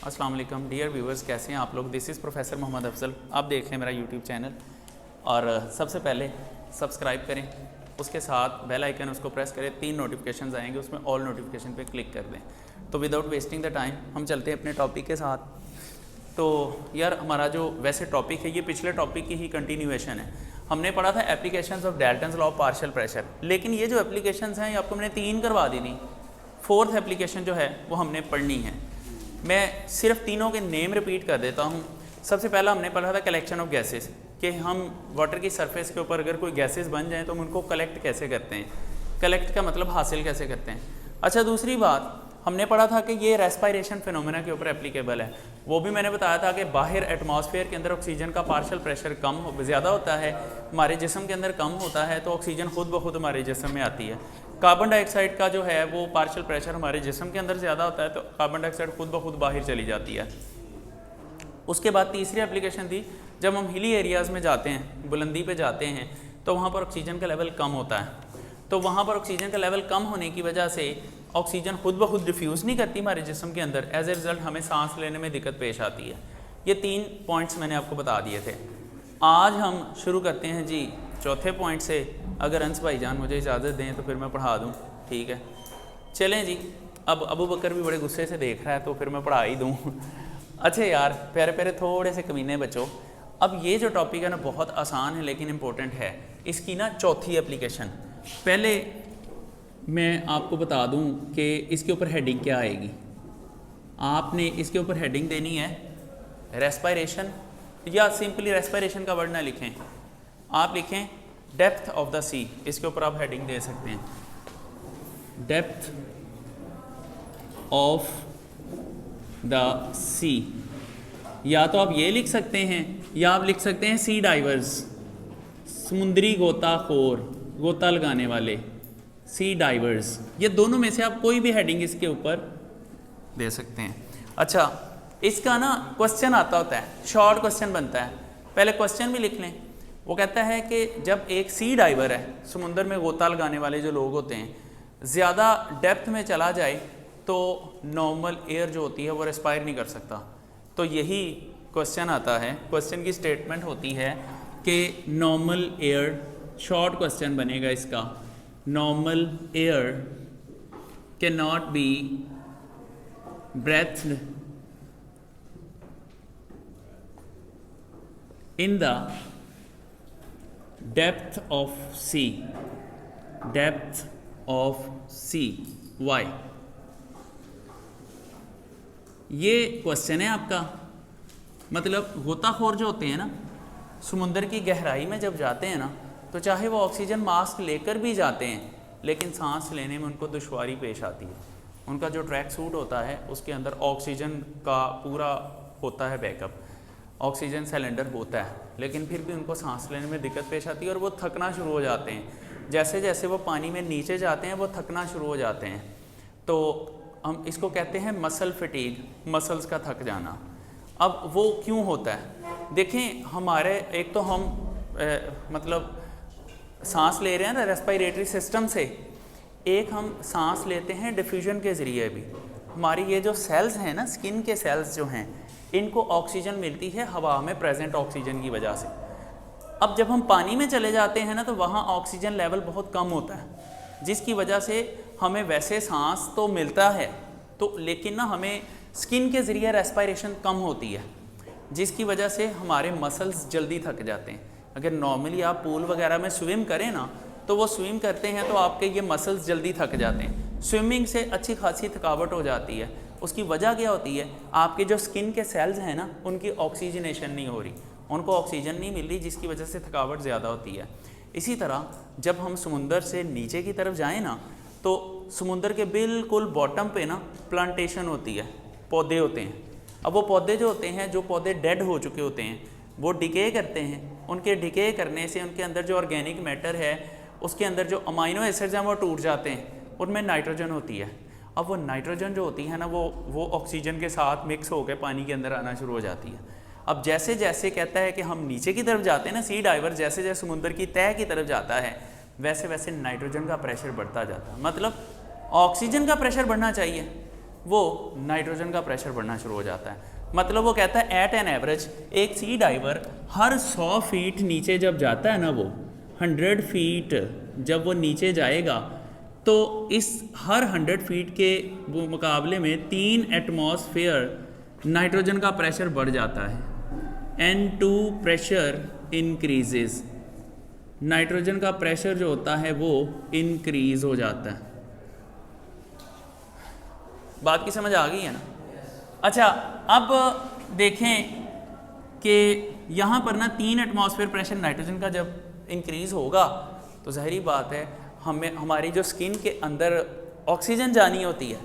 अस्सलाम वालेकुम dear viewers, कैसे हैं आप लोग। This is professor Mohammad Afzal. आप देख रहे हैं मेरा यूट्यूब चैनल और सबसे पहले सब्सक्राइब करें, उसके साथ बेल आइकन उसको प्रेस करें, 3 नोटिफिकेशंस आएंगे, उसमें ऑल नोटिफिकेशन पे क्लिक कर दें। तो विदाउट वेस्टिंग द टाइम हम चलते हैं अपने टॉपिक के साथ। तो यार हमारा जो वैसे टॉपिक है ये पिछले टॉपिक की ही कंटिन्यूएशन है। हमने पढ़ा था applications of Dalton's law of partial pressure, लेकिन ये जो एप्लीकेशंस हैं ये आपको मैंने 3 करवा दी थी। 4th एप्लीकेशन जो है वो हमने पढ़नी है। मैं सिर्फ तीनों के नेम रिपीट कर देता हूँ। सबसे पहला हमने पढ़ा था कलेक्शन ऑफ गैसेस, कि हम वाटर की सरफेस के ऊपर अगर कोई गैसेस बन जाएँ तो हम उनको कलेक्ट कैसे करते हैं। कलेक्ट का मतलब हासिल कैसे करते हैं। अच्छा, दूसरी बात हमने पढ़ा था कि ये रेस्पायरेशन फिनोमेना के ऊपर एप्लीकेबल है। वो भी मैंने बताया था कि बाहर एटमॉस्फेयर के अंदर ऑक्सीजन का पार्शियल प्रेशर ज़्यादा होता है, हमारे जिस्म के अंदर कम होता है, तो ऑक्सीजन खुद ब खुद हमारे जिस्म में आती है। कार्बन डाइऑक्साइड का जो है वो पार्शियल प्रेशर हमारे जिस्म के अंदर ज़्यादा होता है, तो कार्बन डाइऑक्साइड खुद ब खुद बाहर चली जाती है। उसके बाद तीसरी एप्लीकेशन थी, जब हम हिली एरियाज़ में जाते हैं, बुलंदी पे जाते हैं, तो वहाँ पर ऑक्सीजन का लेवल कम होता है। तो वहाँ पर ऑक्सीजन का लेवल कम होने की वजह से ऑक्सीजन खुद ब खुद डिफ्यूज़ नहीं करती हमारे जिस्म के अंदर, एज ए रिज़ल्ट हमें सांस लेने में दिक्कत पेश आती है। ये 3 पॉइंट्स मैंने आपको बता दिए थे। आज हम शुरू करते हैं जी चौथे पॉइंट से। अगर अंस भाईजान मुझे इजाज़त दें तो फिर मैं पढ़ा दूँ, ठीक है। चलें जी। अब अबू बकर भी बड़े गुस्से से देख रहा है तो फिर मैं पढ़ा ही दूँ। अच्छा यार, प्यारे प्यारे थोड़े से कमीने बच्चों, अब ये जो टॉपिक है ना बहुत आसान है लेकिन इम्पोर्टेंट है। इसकी ना चौथी एप्लीकेशन, पहले मैं आपको बता दूं कि इसके ऊपर हेडिंग क्या आएगी। आपने इसके ऊपर हेडिंग देनी है रेस्पायरेशन, या सिंपली रेस्पायरेशन का वर्ड ना लिखें, आप लिखें डेप्थ ऑफ द सी। इसके ऊपर आप हेडिंग दे सकते हैं डेप्थ ऑफ द सी, या तो आप ये लिख सकते हैं या आप लिख सकते हैं सी डाइवर्स, समुद्री गोताखोर, गोता लगाने वाले, सी डाइवर्स। ये दोनों में से आप कोई भी हेडिंग इसके ऊपर दे सकते हैं। अच्छा, इसका ना क्वेश्चन आता होता है, शॉर्ट क्वेश्चन बनता है। पहले क्वेश्चन भी लिख लें। वो कहता है कि जब एक सी डाइवर है, समुद्र में गोता लगाने वाले जो लोग होते हैं, ज़्यादा डेप्थ में चला जाए तो नॉर्मल एयर जो होती है वो रेस्पायर नहीं कर सकता। तो यही क्वेश्चन आता है। क्वेश्चन की स्टेटमेंट होती है कि नॉर्मल एयर, शॉर्ट क्वेश्चन बनेगा इसका, normal air can not be breathed in the depth of sea, depth of sea, why. ये क्वेश्चन है आपका। मतलब गोताखोर जो होते हैं ना, समुद्र की गहराई में जब जाते हैं ना, तो चाहे वो ऑक्सीजन मास्क लेकर भी जाते हैं लेकिन सांस लेने में उनको दुश्वारी पेश आती है। उनका जो ट्रैक सूट होता है उसके अंदर ऑक्सीजन का पूरा होता है बैकअप, ऑक्सीजन सिलेंडर होता है, लेकिन फिर भी उनको सांस लेने में दिक्कत पेश आती है और वो थकना शुरू हो जाते हैं। जैसे जैसे वो पानी में नीचे जाते हैं वो थकना शुरू हो जाते हैं। तो हम इसको कहते हैं मसल फटीग, मसल्स का थक जाना। अब वो क्यों होता है? देखें, हमारे एक तो हम मतलब सांस ले रहे हैं ना रेस्पिरेटरी सिस्टम से, एक हम सांस लेते हैं डिफ्यूजन के ज़रिए भी। हमारी ये जो सेल्स हैं ना, स्किन के सेल्स जो हैं, इनको ऑक्सीजन मिलती है हवा में प्रेजेंट ऑक्सीजन की वजह से। अब जब हम पानी में चले जाते हैं ना तो वहाँ ऑक्सीजन लेवल बहुत कम होता है, जिसकी वजह से हमें वैसे सांस तो मिलता है तो, लेकिन ना हमें स्किन के ज़रिए रेस्पिरेशन कम होती है, जिसकी वजह से हमारे मसल्स जल्दी थक जाते हैं। अगर नॉर्मली आप पूल वगैरह में स्विम करें ना, तो वो स्विम करते हैं तो आपके ये मसल्स जल्दी थक जाते हैं। स्विमिंग से अच्छी खासी थकावट हो जाती है। उसकी वजह क्या होती है? आपके जो स्किन के सेल्स हैं ना, उनकी ऑक्सीजनेशन नहीं हो रही, उनको ऑक्सीजन नहीं मिल रही, जिसकी वजह से थकावट ज़्यादा होती है। इसी तरह जब हम समुंदर से नीचे की तरफ जाएँ ना, तो समुंदर के बिल्कुल बॉटम पे ना प्लांटेशन होती है, पौधे होते हैं। अब वो पौधे जो होते हैं, जो पौधे डेड हो चुके होते हैं, वो डिके करते हैं। उनके डिके करने से उनके अंदर जो ऑर्गेनिक मैटर है, उसके अंदर जो अमाइनो एसिड्स हैं वो टूट जाते हैं, उनमें नाइट्रोजन होती है। अब वो नाइट्रोजन जो होती है ना, वो ऑक्सीजन के साथ मिक्स होकर पानी के अंदर आना शुरू हो जाती है। अब जैसे जैसे कहता है कि हम नीचे की तरफ जाते हैं ना, सी डाइवर जैसे जैसे समुद्र की तह की तरफ जाता है, वैसे वैसे नाइट्रोजन का प्रेशर बढ़ता जाता है। मतलब ऑक्सीजन का प्रेशर बढ़ना चाहिए, वो नाइट्रोजन का प्रेशर बढ़ना शुरू हो जाता है। मतलब वो कहता है एट एन एवरेज एक सी डाइवर हर 100 फीट नीचे जब जाता है ना, वो 100 फीट जब वो नीचे जाएगा तो इस हर 100 फीट के वो मुकाबले में 3 एटमॉस्फेयर नाइट्रोजन का प्रेशर बढ़ जाता है। N2 प्रेशर इंक्रीजेस, नाइट्रोजन का प्रेशर जो होता है वो इंक्रीज हो जाता है। बात की समझ आ गई है ना? अच्छा, अब देखें कि यहाँ पर ना 3 एटमॉस्फेयर प्रेशर नाइट्रोजन का जब इंक्रीज़ होगा तो ज़ाहिरी बात है हमें हमारी जो स्किन के अंदर ऑक्सीजन जानी होती है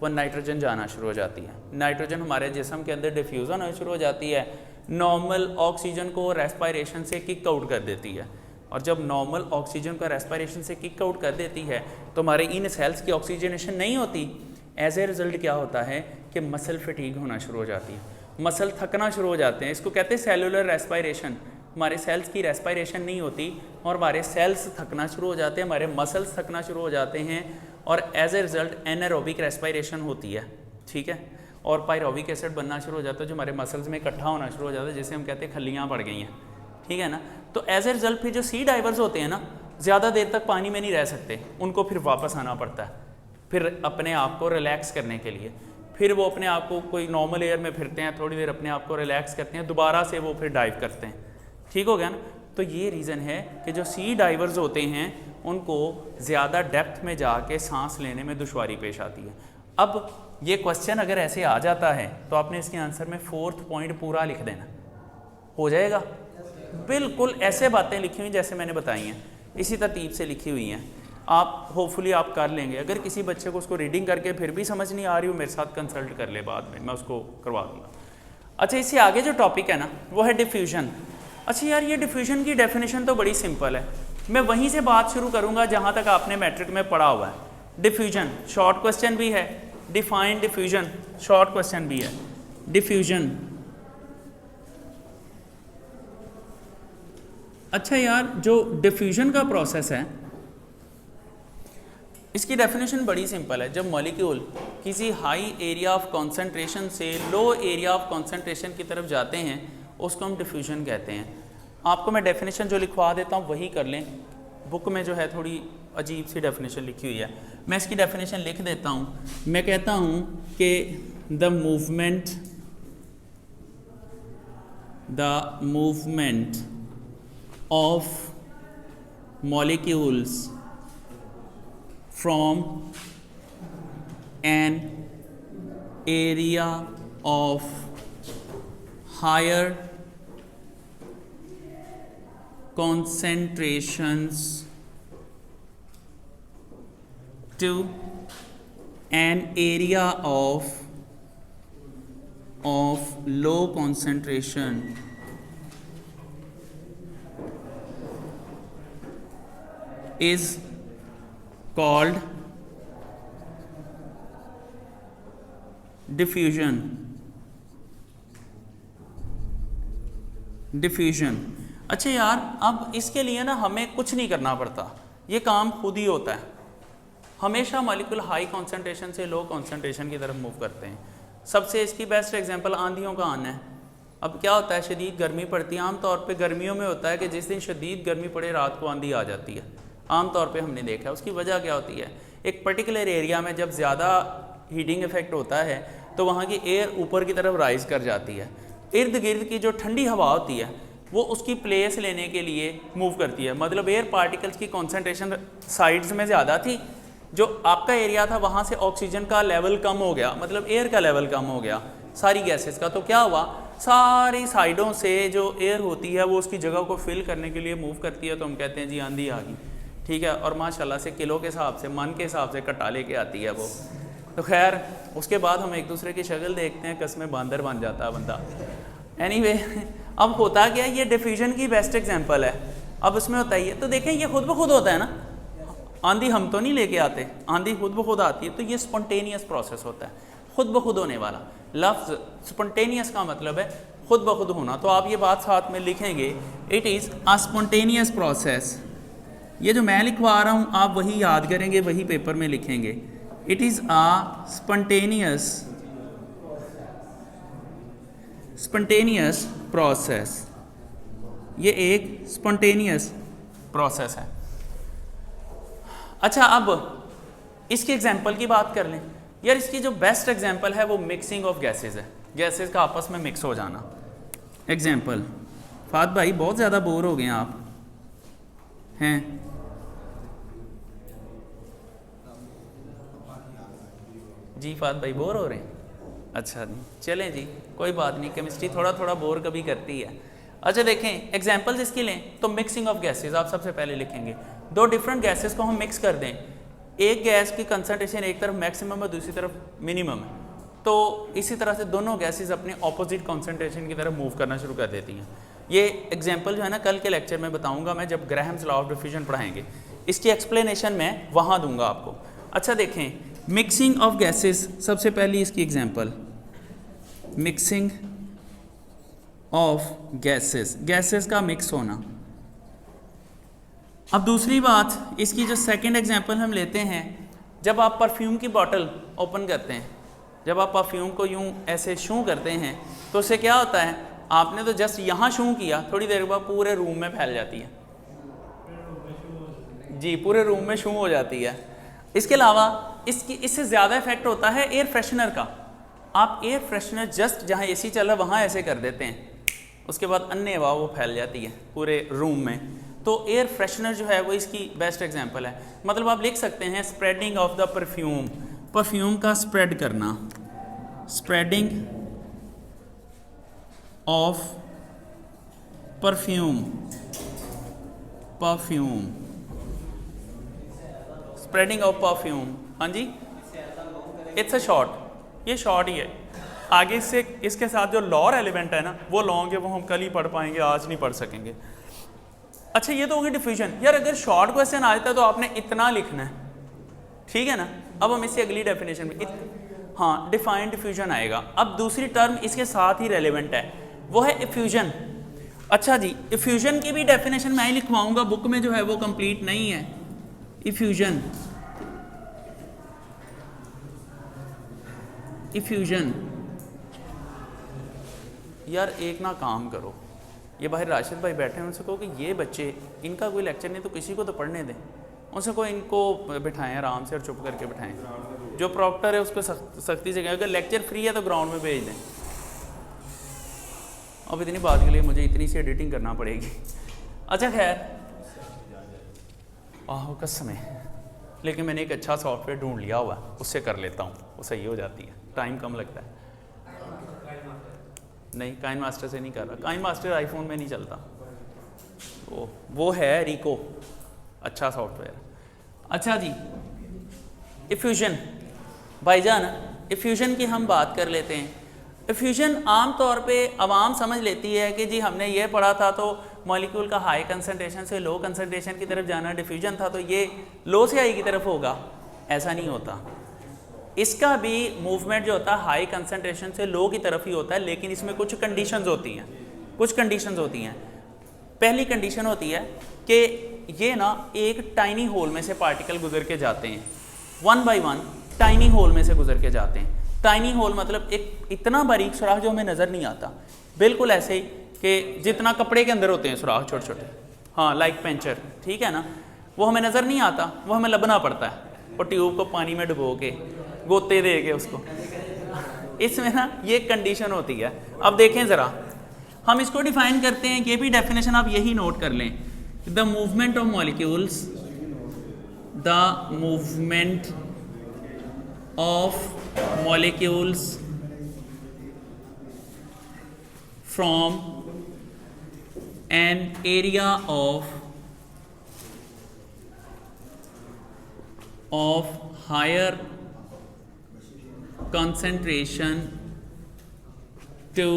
वो नाइट्रोजन जाना शुरू हो जाती है। नाइट्रोजन हमारे जिस्म के अंदर डिफ्यूज़न होना शुरू हो जाती है, नॉर्मल ऑक्सीजन को रेस्पायरेशन से किक आउट कर देती है। और जब नॉर्मल ऑक्सीजन को रेस्पायरेशन से किक आउट कर देती है तो हमारे इन सेल्स की ऑक्सीजनेशन नहीं होती। एज ए रिज़ल्ट क्या होता है कि मसल फटीग होना शुरू हो जाती है, मसल थकना शुरू हो जाते हैं। इसको कहते हैं सेलुलर रेस्पायरेशन। हमारे सेल्स की रेस्पायरेशन नहीं होती और हमारे सेल्स थकना शुरू हो जाते हैं, हमारे मसल्स थकना शुरू हो जाते हैं और as a result anaerobic respiration होती है, ठीक है। और पायरोबिक एसिड बनना शुरू हो जाता है जो हमारे मसल्स में इकट्ठा होना शुरू हो जाता है, जिसे हम कहते हैं खलियाँ पड़ गई हैं, ठीक है ना। तो एज ए रिज़ल्ट फिर जो सी डाइवर्स होते हैं ना, ज़्यादा देर तक पानी में नहीं रह सकते, उनको फिर वापस आना पड़ता है फिर अपने आप को रिलैक्स करने के लिए। फिर वो अपने आप को कोई नॉर्मल एयर में फिरते हैं, थोड़ी देर अपने आप को रिलैक्स करते हैं, दोबारा से वो फिर डाइव करते हैं, ठीक हो गया ना। तो ये रीज़न है कि जो सी डाइवर्स होते हैं उनको ज़्यादा डेप्थ में जाके सांस लेने में दुश्वारी पेश आती है। अब ये क्वेश्चन अगर ऐसे आ जाता है तो आपने इसके आंसर में 4th पॉइंट पूरा लिख देना, हो जाएगा। बिल्कुल ऐसे बातें लिखी हुई जैसे मैंने बताई हैं, इसी तरतीब से लिखी हुई हैं। आप होपफुली आप कर लेंगे। अगर किसी बच्चे को उसको रीडिंग करके फिर भी समझ नहीं आ रही हो, मेरे साथ कंसल्ट कर ले, बाद में मैं उसको करवा दूँगा। अच्छा, इससे आगे जो टॉपिक है ना वो है डिफ्यूजन। अच्छा यार, ये डिफ्यूजन की डेफिनेशन तो बड़ी सिंपल है, मैं वहीं से बात शुरू करूँगा जहाँ तक आपने मैट्रिक में पढ़ा हुआ है। डिफ्यूजन शॉर्ट क्वेश्चन भी है, डिफाइन डिफ्यूजन शॉर्ट क्वेश्चन भी है। डिफ्यूजन, अच्छा यार, जो डिफ्यूजन का प्रोसेस है इसकी डेफिनेशन बड़ी सिंपल है। जब मॉलिक्यूल किसी हाई एरिया ऑफ कॉन्सेंट्रेशन से लो एरिया ऑफ कॉन्सेंट्रेशन की तरफ जाते हैं उसको हम डिफ्यूजन कहते हैं। आपको मैं डेफिनेशन जो लिखवा देता हूँ वही कर लें, बुक में जो है थोड़ी अजीब सी डेफिनेशन लिखी हुई है, मैं इसकी डेफिनेशन लिख देता हूँ। मैं कहता हूँ कि the movement of molecules from an area of higher concentrations to an area of low concentration is called diffusion. अच्छा यार, अब इसके लिए ना हमें कुछ नहीं करना पड़ता, ये काम खुद ही होता है। हमेशा मॉलिक्यूल हाई कॉन्सेंट्रेशन से लो कॉन्सेंट्रेशन की तरफ मूव करते हैं। सबसे इसकी बेस्ट एग्जांपल आंधियों का आना है। अब क्या होता है, शदीद गर्मी पड़ती है, आमतौर पे गर्मियों में होता है कि जिस दिन शदीद गर्मी पड़े रात को आंधी आ जाती है, आमतौर पे हमने देखा है। उसकी वजह क्या होती है, एक पर्टिकुलर एरिया में जब ज़्यादा हीटिंग इफेक्ट होता है तो वहाँ की एयर ऊपर की तरफ राइज कर जाती है, इर्द गिर्द की जो ठंडी हवा होती है वो उसकी प्लेस लेने के लिए मूव करती है। मतलब एयर पार्टिकल्स की कॉन्सेंट्रेशन साइड्स में ज़्यादा थी, जो आपका एरिया था वहाँ से ऑक्सीजन का लेवल कम हो गया, मतलब एयर का लेवल कम हो गया सारी गैसेस का। तो क्या हुआ, सारी साइडों से जो एयर होती है वो उसकी जगह को फिल करने के लिए मूव करती है, तो हम कहते हैं जी आंधी आ गई, ठीक है। और माशाल्लाह से किलो के हिसाब से, मन के हिसाब से कटा लेके आती है वो। तो खैर उसके बाद हम एक दूसरे की शक्ल देखते हैं, कसमें बांदर बन जाता है बंदा। एनीवे, अब होता क्या, ये डिफ्यूजन की बेस्ट एग्जांपल है। अब उसमें होता ही है, तो देखें ये खुद ब खुद होता है ना, आंधी हम तो नहीं लेके आते, आंधी खुद ब खुद आती है। तो ये स्पॉन्टेनियस प्रोसेस होता है, खुद ब खुद होने वाला। लफ्ज़ स्पॉन्टेनियस का मतलब है खुद ब खुद होना। तो आप ये बात साथ में लिखेंगे, it is a spontaneous process. ये जो मैं लिखवा रहा हूँ आप वही याद करेंगे, वही पेपर में लिखेंगे। It is a spontaneous process. ये एक स्पॉन्टेनियस प्रोसेस है। अच्छा, अब इसकी एग्जांपल की बात कर लें। यार इसकी जो बेस्ट एग्जांपल है वो मिक्सिंग ऑफ गैसेस है, गैसेस का आपस में मिक्स हो जाना। एग्जांपल, फात भाई बहुत ज़्यादा बोर हो गए आप हैं? जी फात भाई बोर हो रहे हैं? अच्छा जी, चलें जी, कोई बात नहीं, केमिस्ट्री थोड़ा थोड़ा बोर कभी करती है। अच्छा देखें, एग्जांपल्स इसकी लें तो मिक्सिंग ऑफ गैसेस आप सबसे पहले लिखेंगे। दो डिफरेंट गैसेस को हम मिक्स कर दें, एक गैस की कंसंट्रेशन एक तरफ मैक्सिमम है, दूसरी तरफ मिनिमम है, तो इसी तरह से दोनों गैसेस अपने ऑपोजिट कंसंट्रेशन की तरफ मूव करना शुरू कर देती हैं। ये एग्जांपल जो है ना कल के लेक्चर में बताऊंगा मैं, जब ग्राहम्स लॉ ऑफ डिफ्यूजन पढ़ाएंगे, इसकी एक्सप्लेनेशन मैं वहाँ दूंगा आपको। अच्छा देखें, मिक्सिंग ऑफ गैसेस, सबसे पहली इसकी example mixing of gases, gases का मिक्स होना। अब दूसरी बात, इसकी जो सेकंड एग्जांपल हम लेते हैं, जब आप परफ्यूम की बॉटल ओपन करते हैं, जब आप परफ्यूम को यूं ऐसे शू करते हैं तो उससे क्या होता है, आपने तो जस्ट यहाँ शू किया, थोड़ी देर बाद पूरे रूम में फैल जाती है। जी, पूरे रूम में शू हो जाती है। इसके अलावा इससे ज़्यादा इफेक्ट होता है एयर फ्रेशनर का। आप एयर फ्रेशनर जस्ट जहाँ एसी चल रहा है वहाँ ऐसे कर देते हैं, उसके बाद अन्य हवा वो फैल जाती है पूरे रूम में। तो एयर फ्रेशनर जो है वो इसकी बेस्ट एग्जांपल है। मतलब आप लिख सकते हैं spreading of the perfume, perfume का स्प्रेड करना, spreading of perfume, perfume, spreading of perfume. हाँ जी, इट्स अ शॉर्ट, ये शॉर्ट ही है। आगे से इसके साथ जो लॉर एलिमेंट है ना वो लॉन्ग है, वो हम कल ही पढ़ पाएंगे, आज नहीं पढ़ सकेंगे। अच्छा, ये तो होगी डिफ्यूजन। यार अगर शॉर्ट क्वेश्चन आ जाता है तो आपने इतना लिखना है, ठीक है ना। अब हम इससे अगली डेफिनेशन में हाँ डिफाइंड डिफ्यूजन आएगा। अब दूसरी टर्म इसके साथ ही रेलेवेंट है, वो है इफ्यूजन। अच्छा जी, इफ्यूजन की भी डेफिनेशन मैं ही लिखवाऊंगा, बुक में जो है वो कंप्लीट नहीं है। इफ्यूजन, इफ्यूजन यार एक ना काम करो, ये बाहर राशिद भाई बैठे हैं, उनसे कहो कि ये बच्चे, इनका कोई लेक्चर नहीं तो किसी को तो पढ़ने दें। उनसे को इनको बिठाएं आराम से और चुप करके बिठाएं। जो प्रॉक्टर है उसको सख्ती से कहें, अगर लेक्चर फ्री है तो ग्राउंड में भेज दें। अब इतनी बात के लिए मुझे इतनी सी एडिटिंग करना पड़ेगी। अच्छा खैर, आहो कसम है, लेकिन मैंने एक अच्छा सॉफ्टवेयर ढूंढ लिया हुआ, उससे कर लेता हूँ, वो सही हो जाती है, टाइम कम लगता है। नहीं, काइन मास्टर से नहीं कर रहा, काइन मास्टर आईफोन में नहीं चलता, वो है रिको, अच्छा सॉफ्टवेयर। अच्छा जी, इफ्यूजन भाईजान, इफ्यूजन की हम बात कर लेते हैं। इफ्यूजन आम तौर पे आवाम समझ लेती है कि जी हमने ये पढ़ा था तो मॉलिक्यूल का हाई कंसंट्रेशन से लो कंसंट्रेशन की तरफ जाना डिफ्यूजन था, तो ये लो से हाई की तरफ होगा। ऐसा नहीं होता, इसका भी मूवमेंट जो होता है हाई कंसंट्रेशन से लो की तरफ ही होता है, लेकिन इसमें कुछ कंडीशंस होती हैं, कुछ कंडीशंस होती हैं। पहली कंडीशन होती है कि ये ना एक टाइनी होल में से पार्टिकल गुजर के जाते हैं, one by one tiny hole में से गुजर के जाते हैं। टाइनी होल मतलब एक इतना बारीक सुराख जो हमें नज़र नहीं आता, बिल्कुल ऐसे ही कि जितना कपड़े के अंदर होते हैं सुराख छोटे छोटे, हाँ लाइक पेंचर, ठीक है ना, वो हमें नज़र नहीं आता, वो हमें लबना पड़ता है और ट्यूब को पानी में डुबो के गोते दे के उसको। इसमें ना ये कंडीशन होती है। अब देखें ज़रा, हम इसको डिफाइन करते हैं, ये भी डेफिनेशन आप यही नोट कर लें, the movement of molecules, the movement of molecules from an area of higher concentration to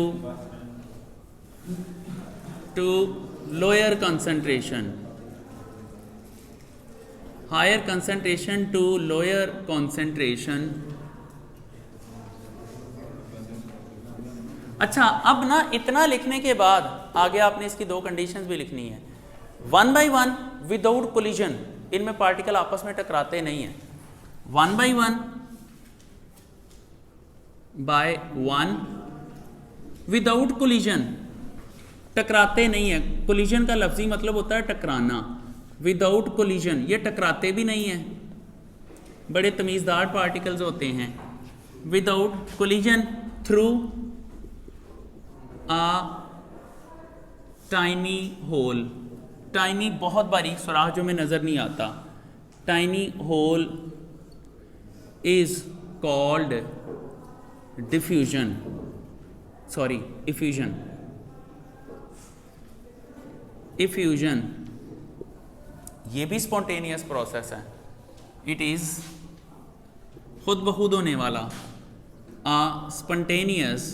lower concentration, higher concentration to lower concentration। अच्छा, अब ना इतना लिखने के बाद आगे आपने इसकी दो कंडीशंस भी लिखनी है। One by one without collision, इनमें पार्टिकल आपस में टकराते नहीं हैं। One by one by one without collision, टकराते नहीं है। कोलिजन का लफ्जी मतलब होता है टकराना। विदाउट कोलिजन, ये टकराते भी नहीं है, बड़े तमीज़दार पार्टिकल्स होते हैं। Without collision through a tiny hole, tiny बहुत बारीक सुराख जो में नज़र नहीं आता, tiny hole is called diffusion, sorry effusion. Effusion ये भी स्पॉन्टेनियस प्रोसेस है, इट इज़ खुद ब खुद होने वाला, आ स्पॉन्टेनियस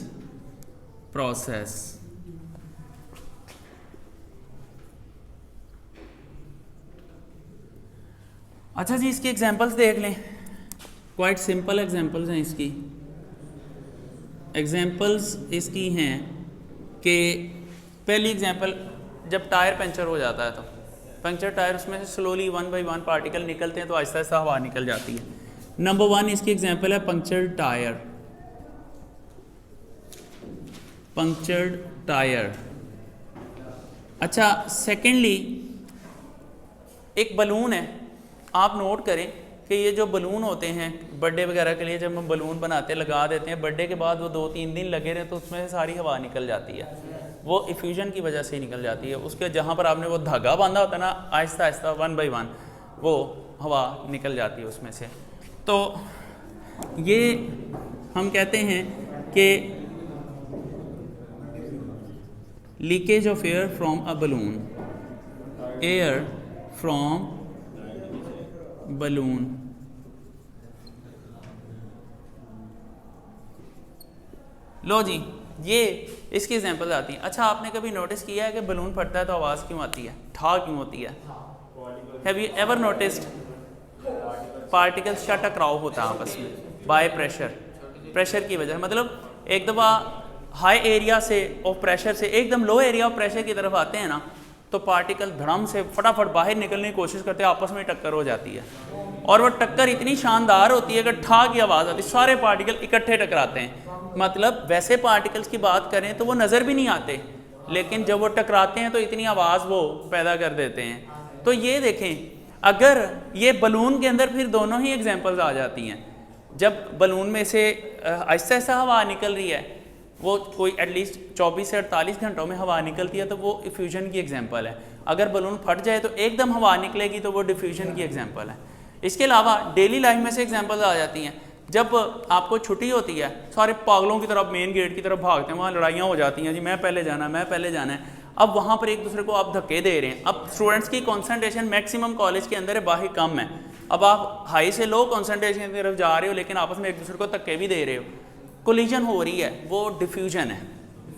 प्रोसेस। अच्छा जी, इसकी एग्जांपल्स देख लें, क्वाइट सिंपल एग्जांपल्स हैं इसकी। एग्जांपल्स इसकी हैं कि पहली एग्जांपल, जब टायर पंचर हो जाता है तो पंचर टायर, उसमें से स्लोली 1 बाय 1 पार्टिकल निकलते हैं तो आहिस्ता आहिस्ता हवा निकल जाती है। नंबर 1 इसकी एग्जांपल है पंक्चर्ड टायर, पंक्चर्ड टायर। अच्छा, सेकेंडली एक बलून है, आप नोट करें कि ये जो बलून होते हैं बर्थडे वगैरह के लिए, जब हम बलून बनाते लगा देते हैं, बर्थडे के बाद वो 2-3 दिन लगे रहे तो उसमें से सारी हवा निकल जाती है, वो इफ्यूजन की वजह से निकल जाती है। उसके जहाँ पर आपने वो धागा बांधा होता है ना, आहिस्ता आहिस्ता 1 बाय 1 वो हवा निकल जाती है उसमें से। तो ये हम कहते हैं कि leakage of air from a balloon, air from balloon. लो जी, ये इसकी एग्जांपल आती हैं। अच्छा, आपने कभी नोटिस किया है कि बलून फटता है तो आवाज़ क्यों आती है, ठा क्यों होती है? Have you ever noticed? Particles का टकराव होता है आपस में बाय प्रेशर, प्रेशर की वजह। मतलब एक दफ़ा हाई एरिया से ऑफ प्रेशर से एकदम लो एरिया ऑफ प्रेशर की तरफ आते हैं ना, तो पार्टिकल धड़म से फटाफट बाहर निकलने की कोशिश करते हैं, आपस में टक्कर हो जाती है। और वो टक्कर इतनी शानदार होती है कि ठा की आवाज़ आती है, सारे पार्टिकल इकट्ठे टकराते हैं। मतलब वैसे पार्टिकल्स की बात करें तो वो नज़र भी नहीं आते, लेकिन जब वो टकराते हैं तो इतनी आवाज़ वो पैदा कर देते हैं। तो ये देखें, अगर ये बलून के अंदर फिर दोनों ही एग्जांपल्स आ जाती हैं। जब बलून में से आहिस्ता आहिस्ता हवा निकल रही है, वो कोई एटलीस्ट 24 से 48 घंटों में हवा निकलती है, तो वो इफ्यूजन की एग्जांपल है। अगर बलून फट जाए तो एकदम हवा निकलेगी तो वो डिफ्यूजन की एग्जांपल है। इसके अलावा डेली लाइफ में से एग्जांपल्स आ जाती हैं। जब आपको छुट्टी होती है, सारे पागलों की तरफ मेन गेट की तरफ भागते हैं, वहाँ लड़ाइयाँ हो जाती हैं, जी मैं पहले जाना, मैं पहले जाना है। अब वहाँ पर एक दूसरे को आप धक्के दे रहे हैं। अब स्टूडेंट्स की कंसंट्रेशन मैक्सिमम कॉलेज के अंदर है, बाहर कम है। अब आप हाई से लो कंसंट्रेशन की तरफ जा रहे हो, लेकिन आपस में एक दूसरे को धक्के भी दे रहे हो, कोलिजन हो रही है, वो डिफ्यूजन है,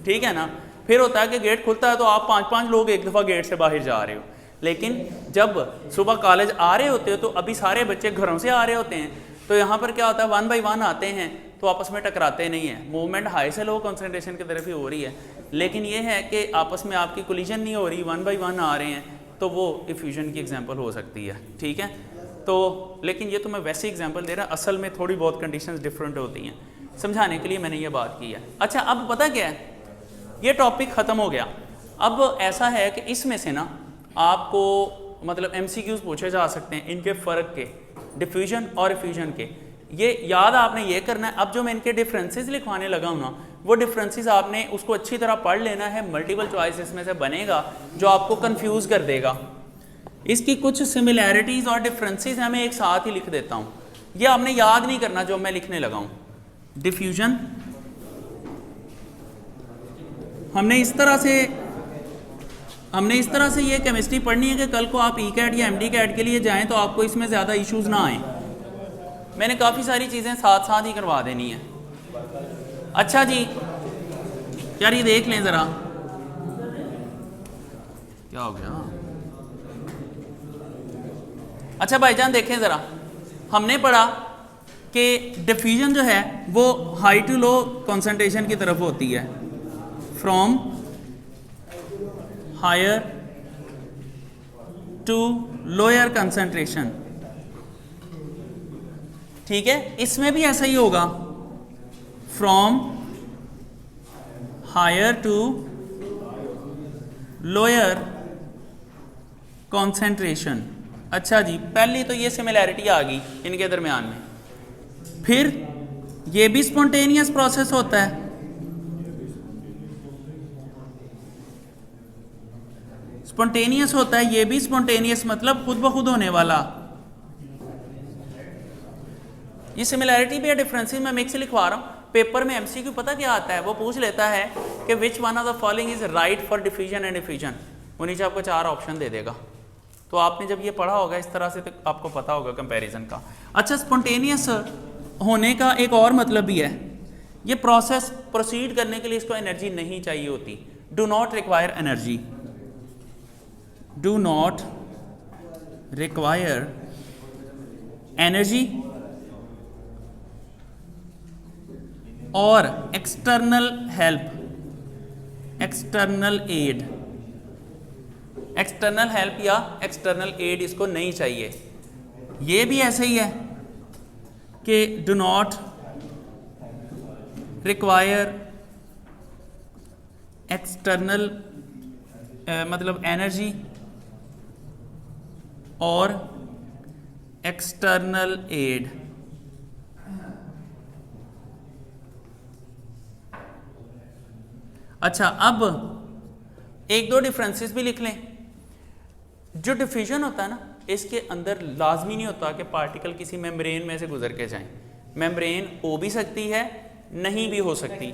ठीक है ना। फिर होता है कि गेट खुलता है तो आप 5-5 लोग एक दफ़ा गेट से बाहर जा रहे हो, लेकिन जब सुबह कॉलेज आ रहे होते हो तो अभी सारे बच्चे घरों से आ रहे होते हैं, तो यहाँ पर क्या होता है, 1 बाय 1 आते हैं तो आपस में टकराते नहीं है। मूवमेंट हाई से लो कंसंट्रेशन की तरफ ही हो रही है, लेकिन ये है कि आपस में आपकी कोलिजन नहीं हो रही, 1 बाय 1 आ रहे हैं, तो वो इफ्यूजन की एग्जांपल हो सकती है, ठीक है। तो लेकिन ये तो मैं वैसे एग्जांपल दे रहा, असल में थोड़ी बहुत कंडीशंस डिफरेंट होती हैं, समझाने के लिए मैंने ये बात की है। अच्छा, अब पता क्या है, ये टॉपिक ख़त्म हो गया। अब ऐसा है कि इसमें से ना आपको मतलब MCQs पूछे जा सकते हैं इनके फ़र्क के, डिफ्यूजन और इफ्यूजन के। ये याद आपने ये करना है। अब जो मैं इनके डिफरेंसेस लिखवाने लगा हूँ ना, वो डिफरेंसेस आपने उसको अच्छी तरह पढ़ लेना है। मल्टीपल चॉइसेस में से बनेगा जो आपको कंफ्यूज कर देगा। इसकी कुछ सिमिलैरिटीज़ और डिफरेंसेस हैं, मैं एक साथ ही लिख देता हूँ, ये आपने याद नहीं करना जो मैं लिखने लगा हूँ। डिफ्यूजन हमने इस तरह से ये केमिस्ट्री पढ़नी है कि कल को आप ECAT या MD-CAT के लिए जाएं तो आपको इसमें ज़्यादा इश्यूज ना आए। मैंने काफ़ी सारी चीज़ें साथ साथ ही करवा देनी है। अच्छा जी, यार ये देख लें ज़रा, क्या हो गया। अच्छा भाईजान देखें ज़रा, हमने पढ़ा कि डिफ्यूजन जो है वो हाई टू लो कंसंट्रेशन की तरफ होती है, from higher to lower concentration, ठीक है। इसमें भी ऐसा ही होगा, from higher to lower concentration. अच्छा जी, पहली तो ये सिमिलैरिटी आ गई इनके दरमियान में। फिर ये भी स्पॉन्टेनियस प्रोसेस होता है। स्पॉन्टेनियस होता है, ये भी स्पॉन्टेनियस मतलब खुद ब खुद होने वाला। ये सिमिलैरिटी भी है, डिफरेंसेस मैं मिक्स लिखवा रहा हूँ। पेपर में एमसीक्यू पता क्या आता है, वो पूछ लेता है कि which one of the following is right for diffusion and diffusion. वो नीचे आपको 4 ऑप्शन दे देगा। तो आपने जब ये पढ़ा होगा इस तरह से तो आपको पता होगा कंपैरिजन का। अच्छा, स्पॉन्टेनियस होने का एक और मतलब भी है, ये प्रोसेस प्रोसीड करने के लिए इसको एनर्जी नहीं चाहिए होती। Do not require energy, do not require energy और external help, external aid, external help या एक्सटर्नल एड इसको नहीं चाहिए। ये भी ऐसे ही है कि डू नॉट रिक्वायर एक्सटर्नल मतलब एनर्जी और एक्सटर्नल एड। अच्छा, अब 1-2 डिफरेंसेस भी लिख लें। जो डिफ्यूजन होता है ना, इसके अंदर लाजमी नहीं होता कि पार्टिकल किसी मेम्ब्रेन में से गुजर के जाएं। मेम्ब्रेन हो भी सकती है, नहीं भी हो सकती।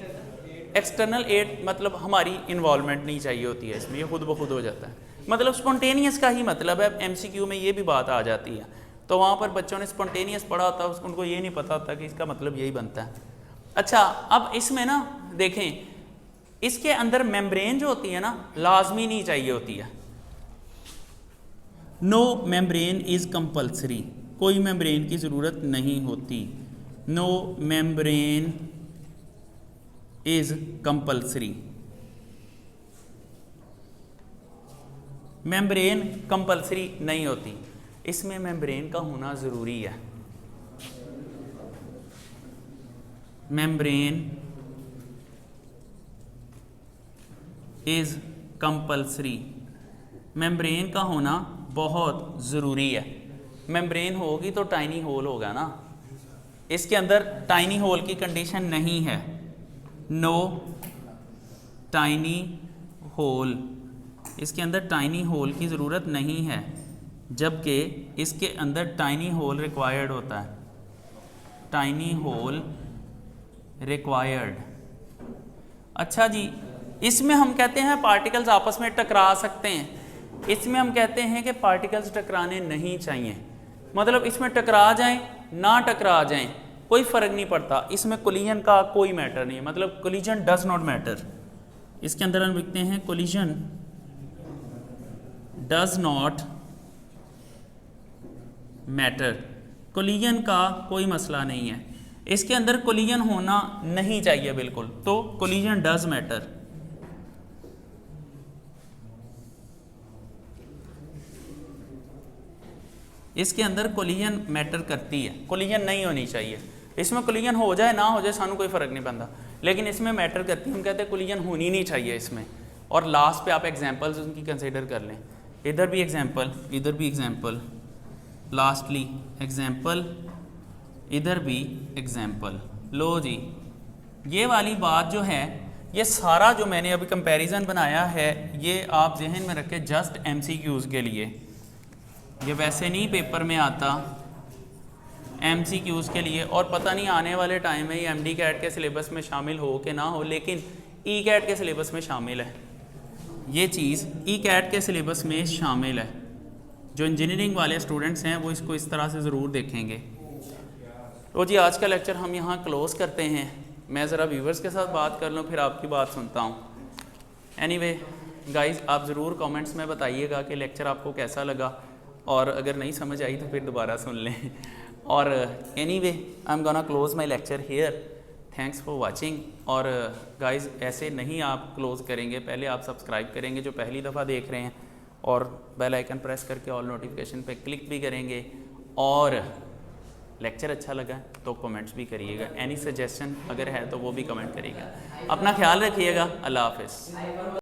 एक्सटर्नल एड मतलब हमारी इन्वॉल्वमेंट नहीं चाहिए होती है इसमें, ये खुद ब खुद हो जाता है। मतलब स्पॉन्टेनियस का ही मतलब है। एमसीक्यू में ये भी बात आ जाती है, तो वहाँ पर बच्चों ने स्पॉन्टेनियस पढ़ा होता है, उनको ये नहीं पता होता कि इसका मतलब यही बनता है। अच्छा, अब इसमें ना देखें, इसके अंदर मेम्ब्रेन जो होती है ना, लाजमी नहीं चाहिए होती है। नो मेम्ब्रेन इज कंपल्सरी, कोई मेम्ब्रेन की ज़रूरत नहीं होती। No membrane is compulsory, membrane compulsory नहीं होती, इसमें मेम्ब्रेन का होना ज़रूरी है। मेम्ब्रेन इज कंपल्सरी, मेम्ब्रेन का होना बहुत ज़रूरी है। मेम्ब्रेन होगी तो टाइनी होल होगा ना, इसके अंदर टाइनी होल की कंडीशन नहीं है। नो टाइनी होल, इसके अंदर टाइनी होल की ज़रूरत नहीं है, जबकि इसके अंदर टाइनी होल रिक्वायर्ड होता है। Tiny hole required. अच्छा जी, इसमें हम कहते हैं पार्टिकल्स आपस में टकरा सकते हैं, इसमें हम कहते हैं कि पार्टिकल्स टकराने नहीं चाहिए। मतलब इसमें टकरा जाएं ना टकरा जाएं कोई फ़र्क नहीं पड़ता, इसमें कोलिजन का कोई मैटर नहीं है। मतलब कोलिजन डज नॉट मैटर, इसके अंदर हम लिखते हैं collision does not matter, collision का कोई मसला नहीं है, इसके अंदर कोलिजन होना नहीं चाहिए बिल्कुल। तो कोलिजन डज मैटर। इसके अंदर कोलिजन मैटर करती है, कोलिजन नहीं होनी चाहिए। इसमें कोलिजन हो जाए ना हो जाए सानू कोई फ़र्क नहीं पड़ता, लेकिन इसमें मैटर करती है। हम कहते हैं कोलिजन होनी नहीं चाहिए इसमें। और लास्ट पे आप एग्जांपल्स उनकी कंसीडर कर लें, इधर भी एग्जांपल, इधर भी एग्जांपल, लास्टली एग्जांपल, इधर भी एग्जांपल। लो जी, ये वाली बात जो है, ये सारा जो मैंने अभी कंपैरिजन बनाया है, ये आप जहन में रखें जस्ट एमसीक्यूज़ के लिए। ये वैसे नहीं पेपर में आता, एमसीक्यूज़ के लिए। और पता नहीं आने वाले टाइम में ये एमडी कैट के सिलेबस में शामिल हो कि ना हो, लेकिन ई कैट के सिलेबस में शामिल है। ये चीज़ ई कैट के सिलेबस में शामिल है। जो इंजीनियरिंग वाले स्टूडेंट्स हैं वो इसको इस तरह से ज़रूर देखेंगे। तो जी, आज का लेक्चर हम यहाँ क्लोज़ करते हैं। मैं ज़रा व्यूवर्स के साथ बात कर लूँ, फिर आपकी बात सुनता हूँ। एनीवे गाइस, आप ज़रूर कमेंट्स में बताइएगा कि लेक्चर आपको कैसा लगा, और अगर नहीं समझ आई तो फिर दोबारा सुन लें। और anyway I am gonna close my lecture here. Thanks for watching. और गाइस, ऐसे नहीं आप क्लोज़ करेंगे, पहले आप सब्सक्राइब करेंगे जो पहली दफ़ा देख रहे हैं, और बेल आइकन प्रेस करके ऑल नोटिफिकेशन पे क्लिक भी करेंगे। और लेक्चर अच्छा लगा तो कमेंट्स भी करिएगा, एनी सजेशन अगर है तो वो भी कमेंट करिएगा। अपना ख्याल रखिएगा, अल्लाह हाफिज़।